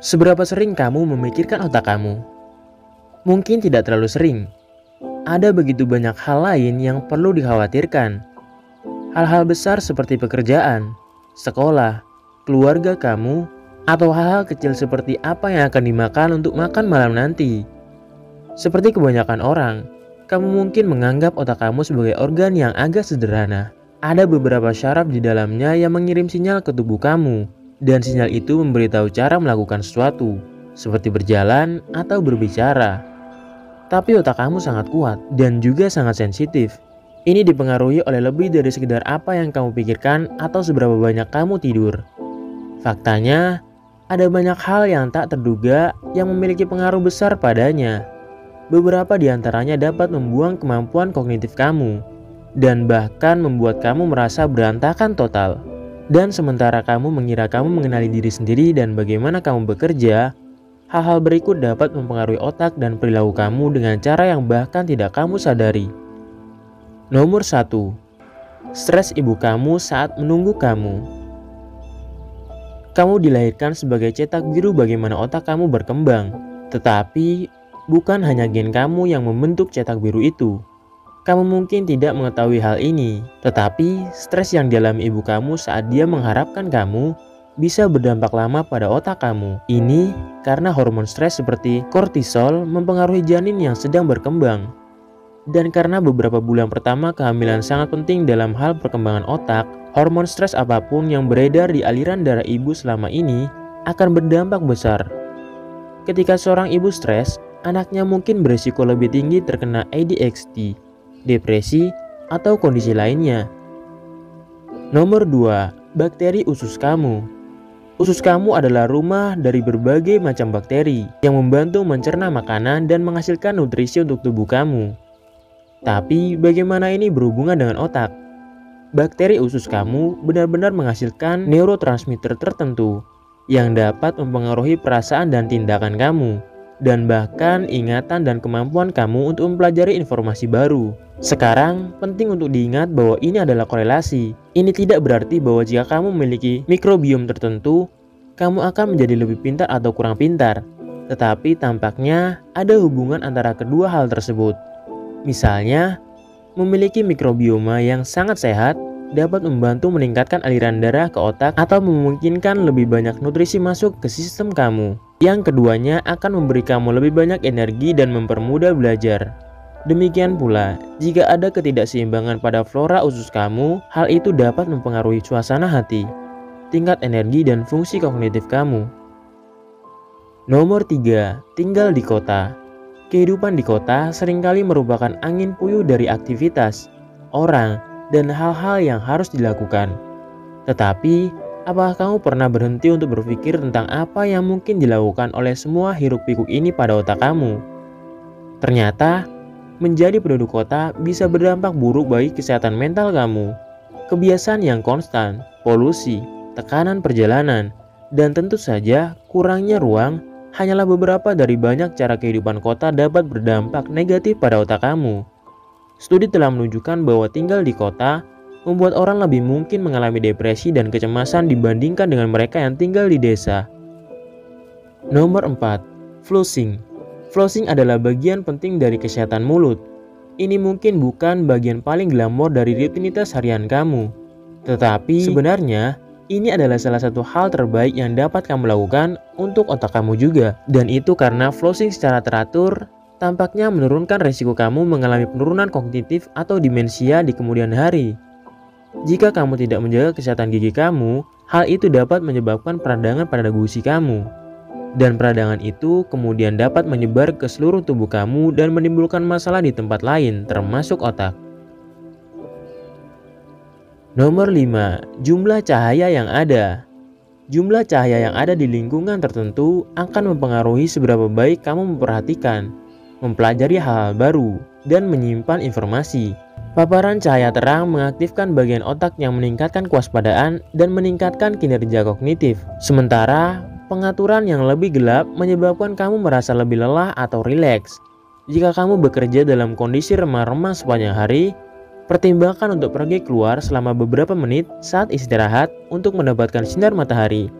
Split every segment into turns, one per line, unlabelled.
Seberapa sering kamu memikirkan otak kamu? Mungkin tidak terlalu sering. Ada begitu banyak hal lain yang perlu dikhawatirkan. Hal-hal besar seperti pekerjaan, sekolah, keluarga kamu, atau hal-hal kecil seperti apa yang akan dimakan untuk makan malam nanti. Seperti kebanyakan orang, kamu mungkin menganggap otak kamu sebagai organ yang agak sederhana. Ada beberapa syaraf di dalamnya yang mengirim sinyal ke tubuh kamu, dan sinyal itu memberitahu cara melakukan sesuatu, seperti berjalan atau berbicara. Tapi otak kamu sangat kuat dan juga sangat sensitif. Ini dipengaruhi oleh lebih dari sekedar apa yang kamu pikirkan atau seberapa banyak kamu tidur. Faktanya, ada banyak hal yang tak terduga yang memiliki pengaruh besar padanya. Beberapa di antaranya dapat membuang kemampuan kognitif kamu, dan bahkan membuat kamu merasa berantakan total. Dan sementara kamu mengira kamu mengenali diri sendiri dan bagaimana kamu bekerja, hal-hal berikut dapat mempengaruhi otak dan perilaku kamu dengan cara yang bahkan tidak kamu sadari. Nomor 1. Stres ibu kamu saat menunggu kamu. Kamu dilahirkan sebagai cetak biru bagaimana otak kamu berkembang, tetapi bukan hanya gen kamu yang membentuk cetak biru itu. Kamu mungkin tidak mengetahui hal ini, tetapi stres yang dialami ibu kamu saat dia mengharapkan kamu bisa berdampak lama pada otak kamu. Ini karena hormon stres seperti kortisol mempengaruhi janin yang sedang berkembang. Dan karena beberapa bulan pertama kehamilan sangat penting dalam hal perkembangan otak, hormon stres apapun yang beredar di aliran darah ibu selama ini akan berdampak besar. Ketika seorang ibu stres, anaknya mungkin berisiko lebih tinggi terkena ADHD, depresi, atau kondisi lainnya. Nomor 2. Bakteri usus kamu. Usus kamu adalah rumah dari berbagai macam bakteri yang membantu mencerna makanan dan menghasilkan nutrisi untuk tubuh kamu. Tapi bagaimana ini berhubungan dengan otak? Bakteri usus kamu benar-benar menghasilkan neurotransmitter tertentu yang dapat mempengaruhi perasaan dan tindakan kamu, dan bahkan ingatan dan kemampuan kamu untuk mempelajari informasi baru. Sekarang, penting untuk diingat bahwa ini adalah korelasi. Ini tidak berarti bahwa jika kamu memiliki mikrobiom tertentu, kamu akan menjadi lebih pintar atau kurang pintar. Tetapi tampaknya ada hubungan antara kedua hal tersebut. Misalnya, memiliki mikrobioma yang sangat sehat dapat membantu meningkatkan aliran darah ke otak atau memungkinkan lebih banyak nutrisi masuk ke sistem kamu. Yang keduanya akan memberi kamu lebih banyak energi dan mempermudah belajar. Demikian pula, jika ada ketidakseimbangan pada flora usus kamu, hal itu dapat mempengaruhi suasana hati, tingkat energi dan fungsi kognitif kamu. Nomor 3. Tinggal di kota. Kehidupan di kota seringkali merupakan angin puyuh dari aktivitas, orang, dan hal-hal yang harus dilakukan. Tetapi, apakah kamu pernah berhenti untuk berpikir tentang apa yang mungkin dilakukan oleh semua hiruk-pikuk ini pada otak kamu? Ternyata, menjadi penduduk kota bisa berdampak buruk bagi kesehatan mental kamu. Kebiasaan yang konstan, polusi, tekanan perjalanan, dan tentu saja kurangnya ruang hanyalah beberapa dari banyak cara kehidupan kota dapat berdampak negatif pada otak kamu. Studi telah menunjukkan bahwa tinggal di kota membuat orang lebih mungkin mengalami depresi dan kecemasan dibandingkan dengan mereka yang tinggal di desa. Nomor 4. Flossing. Flossing adalah bagian penting dari kesehatan mulut. Ini mungkin bukan bagian paling glamor dari rutinitas harian kamu. Tetapi sebenarnya, ini adalah salah satu hal terbaik yang dapat kamu lakukan untuk otak kamu juga. Dan itu karena flossing secara teratur tampaknya menurunkan resiko kamu mengalami penurunan kognitif atau demensia di kemudian hari. Jika kamu tidak menjaga kesehatan gigi kamu, hal itu dapat menyebabkan peradangan pada gusi kamu. Dan peradangan itu kemudian dapat menyebar ke seluruh tubuh kamu dan menimbulkan masalah di tempat lain, termasuk otak. Nomor 5. Jumlah cahaya yang ada. Jumlah cahaya yang ada di lingkungan tertentu akan mempengaruhi seberapa baik kamu memperhatikan, mempelajari hal-hal baru, dan menyimpan informasi. Paparan cahaya terang mengaktifkan bagian otak yang meningkatkan kewaspadaan dan meningkatkan kinerja kognitif. Sementara, pengaturan yang lebih gelap menyebabkan kamu merasa lebih lelah atau rileks. Jika kamu bekerja dalam kondisi remang-remang sepanjang hari, pertimbangkan untuk pergi keluar selama beberapa menit saat istirahat untuk mendapatkan sinar matahari.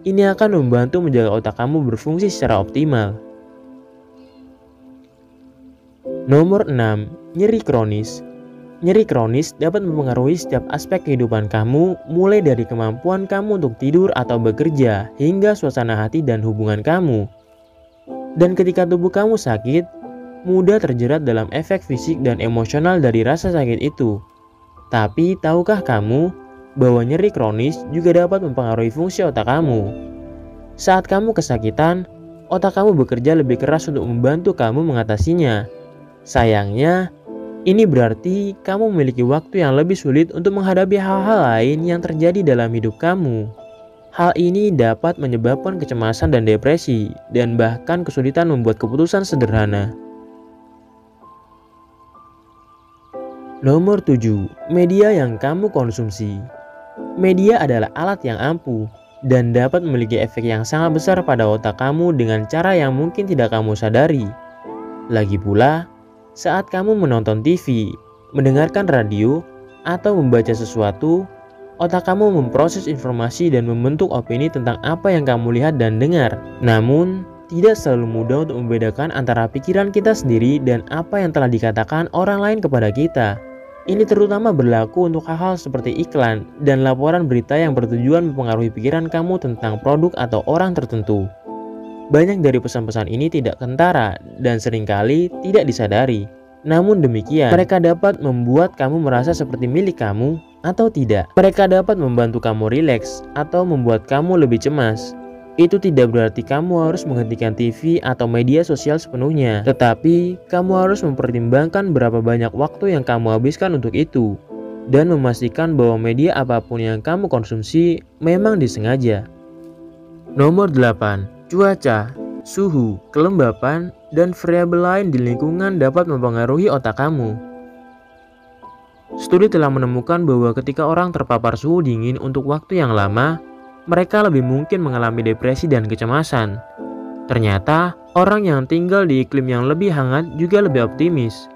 Ini akan membantu menjaga otak kamu berfungsi secara optimal. Nomor 6. Nyeri kronis. Nyeri kronis dapat mempengaruhi setiap aspek kehidupan kamu, mulai dari kemampuan kamu untuk tidur atau bekerja, hingga suasana hati dan hubungan kamu. Dan ketika tubuh kamu sakit, mudah terjerat dalam efek fisik dan emosional dari rasa sakit itu. Tapi tahukah kamu bahwa nyeri kronis juga dapat mempengaruhi fungsi otak kamu? Saat kamu kesakitan, otak kamu bekerja lebih keras untuk membantu kamu mengatasinya. Sayangnya, ini berarti kamu memiliki waktu yang lebih sulit untuk menghadapi hal-hal lain yang terjadi dalam hidup kamu. Hal ini dapat menyebabkan kecemasan dan depresi, dan bahkan kesulitan membuat keputusan sederhana. Nomor 7. Media yang kamu konsumsi. Media adalah alat yang ampuh dan dapat memiliki efek yang sangat besar pada otak kamu dengan cara yang mungkin tidak kamu sadari. Lagi pula, saat kamu menonton TV, mendengarkan radio, atau membaca sesuatu, otak kamu memproses informasi dan membentuk opini tentang apa yang kamu lihat dan dengar. Namun, tidak selalu mudah untuk membedakan antara pikiran kita sendiri dan apa yang telah dikatakan orang lain kepada kita. Ini terutama berlaku untuk hal-hal seperti iklan dan laporan berita yang bertujuan mempengaruhi pikiran kamu tentang produk atau orang tertentu. Banyak dari pesan-pesan ini tidak kentara dan seringkali tidak disadari. Namun demikian, mereka dapat membuat kamu merasa seperti milik kamu atau tidak. Mereka dapat membantu kamu rileks atau membuat kamu lebih cemas. Itu tidak berarti kamu harus menghentikan TV atau media sosial sepenuhnya, tetapi kamu harus mempertimbangkan berapa banyak waktu yang kamu habiskan untuk itu, dan memastikan bahwa media apapun yang kamu konsumsi memang disengaja. Nomor 8. Cuaca, suhu, kelembapan, dan variabel lain di lingkungan dapat mempengaruhi otak kamu. Studi telah menemukan bahwa ketika orang terpapar suhu dingin untuk waktu yang lama, mereka lebih mungkin mengalami depresi dan kecemasan. Ternyata, orang yang tinggal di iklim yang lebih hangat juga lebih optimis.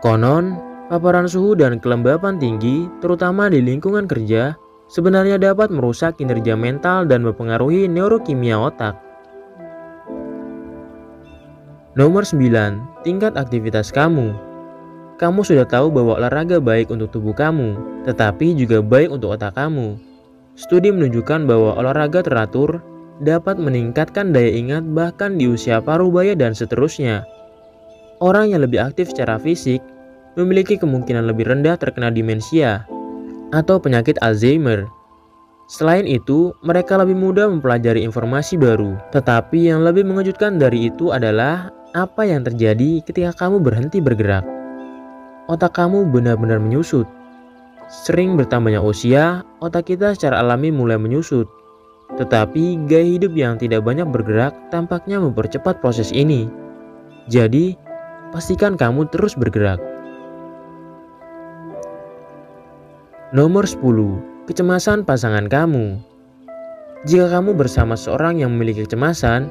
Konon, paparan suhu dan kelembapan tinggi, terutama di lingkungan kerja, sebenarnya dapat merusak kinerja mental dan mempengaruhi neurokimia otak. Nomor 9. Tingkat aktivitas kamu. Kamu sudah tahu bahwa olahraga baik untuk tubuh kamu, tetapi juga baik untuk otak kamu. Studi menunjukkan bahwa olahraga teratur dapat meningkatkan daya ingat bahkan di usia parubaya dan seterusnya. Orang yang lebih aktif secara fisik memiliki kemungkinan lebih rendah terkena demensia atau penyakit Alzheimer. Selain itu, mereka lebih mudah mempelajari informasi baru. Tetapi yang lebih mengejutkan dari itu adalah apa yang terjadi ketika kamu berhenti bergerak. Otak kamu benar-benar menyusut. Sering bertambahnya usia, otak kita secara alami mulai menyusut. Tetapi gaya hidup yang tidak banyak bergerak tampaknya mempercepat proses ini. Jadi, pastikan kamu terus bergerak. Nomor 10. Kecemasan pasangan kamu. Jika kamu bersama seorang yang memiliki kecemasan,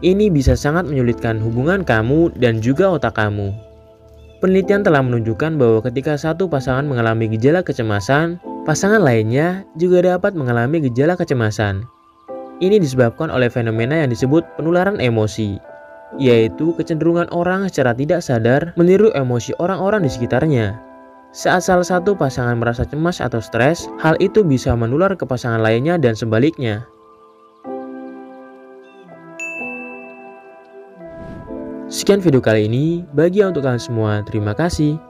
ini bisa sangat menyulitkan hubungan kamu dan juga otak kamu. Penelitian telah menunjukkan bahwa ketika satu pasangan mengalami gejala kecemasan, pasangan lainnya juga dapat mengalami gejala kecemasan. Ini disebabkan oleh fenomena yang disebut penularan emosi, yaitu kecenderungan orang secara tidak sadar meniru emosi orang-orang di sekitarnya. Saat salah satu pasangan merasa cemas atau stres, hal itu bisa menular ke pasangan lainnya dan sebaliknya. Sekian video kali ini, bagi untuk kalian semua, terima kasih.